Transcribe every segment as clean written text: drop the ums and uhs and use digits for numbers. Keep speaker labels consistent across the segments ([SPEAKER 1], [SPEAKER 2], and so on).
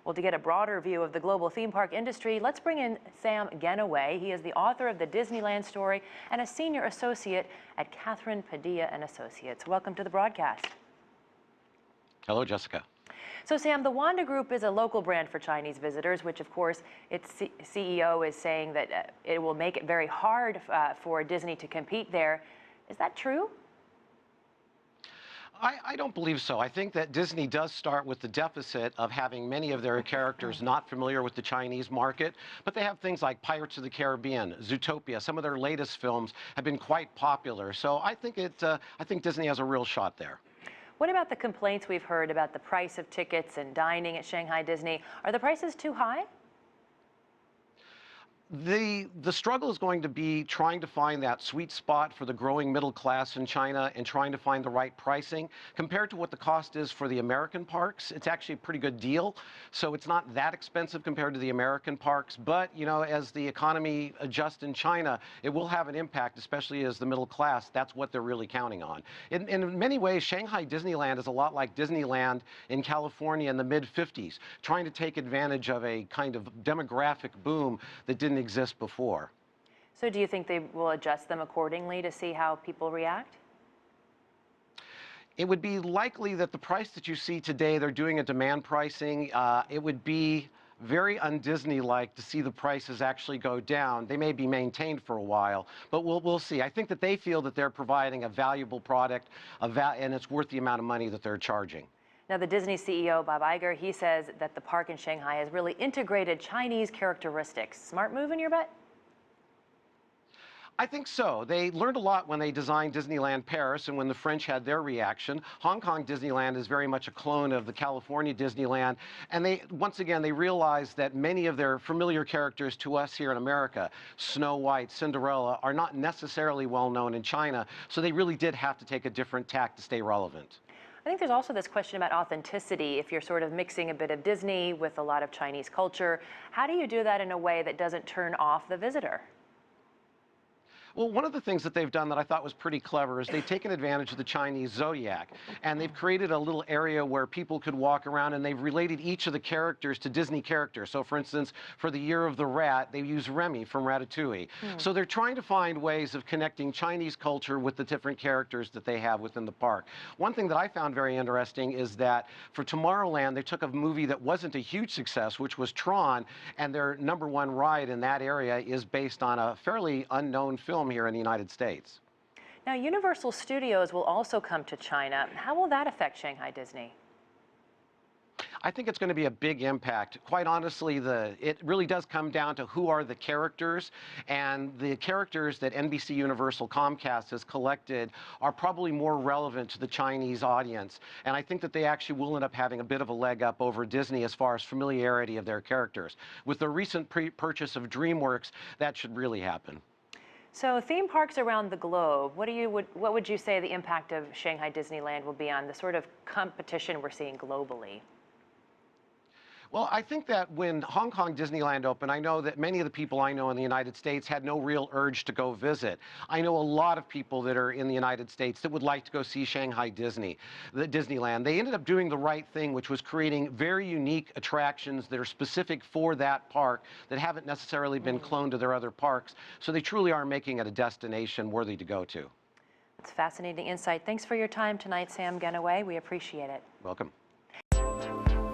[SPEAKER 1] Well, to get a broader view of the global theme park industry, let's bring in Sam Gennawey. He is the author of the Disneyland Story and a senior associate at Catherine Padilla and Associates. Welcome to the broadcast.
[SPEAKER 2] Hello, Jessica.
[SPEAKER 1] So, Sam, the Wanda Group is a local brand for Chinese visitors, which, of course, its CEO is saying that it will make it very hard for Disney to compete there. Is that true?
[SPEAKER 2] I don't believe so. I think that Disney does start with the deficit of having many of their characters not familiar with the Chinese market, but they have things like Pirates of the Caribbean, Zootopia. Some of their latest films have been quite popular. So I think Disney has a real shot there.
[SPEAKER 1] What about the complaints we've heard about the price of tickets and dining at Shanghai Disney? Are the prices too high?
[SPEAKER 2] The struggle is going to be trying to find that sweet spot for the growing middle class in China and trying to find the right pricing. Compared to what the cost is for the American parks, it's actually a pretty good deal. So it's not that expensive compared to the American parks. But, you know, as the economy adjusts in China, it will have an impact, especially as the middle class. That's what they're really counting on. In many ways, Shanghai Disneyland is a lot like Disneyland in California in the mid-50s, trying to take advantage of a kind of demographic boom that didn't exist before.
[SPEAKER 1] So do you think they will adjust them accordingly to see how people react?
[SPEAKER 2] It would be likely that the price that you see today, they're doing a demand pricing. It would be very un-Disney-like to see the prices actually go down. They may be maintained for a while, but we'll see. I think that they feel that they're providing a valuable product, and it's worth the amount of money that they're charging.
[SPEAKER 1] Now, the Disney CEO, Bob Iger, he says that the park in Shanghai has really integrated Chinese characteristics. Smart move in your bet?
[SPEAKER 2] I think so. They learned a lot when they designed Disneyland Paris and when the French had their reaction. Hong Kong Disneyland is very much a clone of the California Disneyland. And once again, they realized that many of their familiar characters to us here in America, Snow White, Cinderella, are not necessarily well known in China. So they really did have to take a different tack to stay relevant.
[SPEAKER 1] I think there's also this question about authenticity. If you're sort of mixing a bit of Disney with a lot of Chinese culture, how do you do that in a way that doesn't turn off the visitor?
[SPEAKER 2] Well, one of the things that they've done that I thought was pretty clever is they've taken advantage of the Chinese zodiac, and they've created a little area where people could walk around, and they've related each of the characters to Disney characters. So, for instance, for the Year of the Rat, they use Remy from Ratatouille. So they're trying to find ways of connecting Chinese culture with the different characters that they have within the park. One thing that I found very interesting is that for Tomorrowland, they took a movie that wasn't a huge success, which was Tron, and their #1 ride in that area is based on a fairly unknown film here in the United States.
[SPEAKER 1] Now, Universal Studios will also come to China. How will that affect Shanghai Disney?
[SPEAKER 2] I think it's going to be a big impact. Quite honestly, it really does come down to who are the characters, and the characters that NBC Universal COMCAST has collected are probably more relevant to the Chinese audience. And I think that they actually will end up having a bit of a leg up over Disney as far as familiarity of their characters. With the recent purchase of DreamWorks, that should really happen.
[SPEAKER 1] So theme parks around the globe, what would you say the impact of Shanghai Disneyland will be on the sort of competition we're seeing globally?
[SPEAKER 2] Well, I think that when Hong Kong Disneyland opened, I know that many of the people I know in the United States had no real urge to go visit. I know a lot of people that are in the United States that would like to go see Shanghai Disneyland. They ended up doing the right thing, which was creating very unique attractions that are specific for that park that haven't necessarily been cloned to their other parks. So they truly are making it a destination worthy to go to.
[SPEAKER 1] It's fascinating insight. Thanks for your time tonight, Sam Gennawey. We appreciate it.
[SPEAKER 2] Welcome.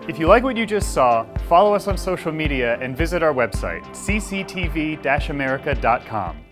[SPEAKER 3] If you like what you just saw, follow us on social media and visit our website, CCTV-America.com.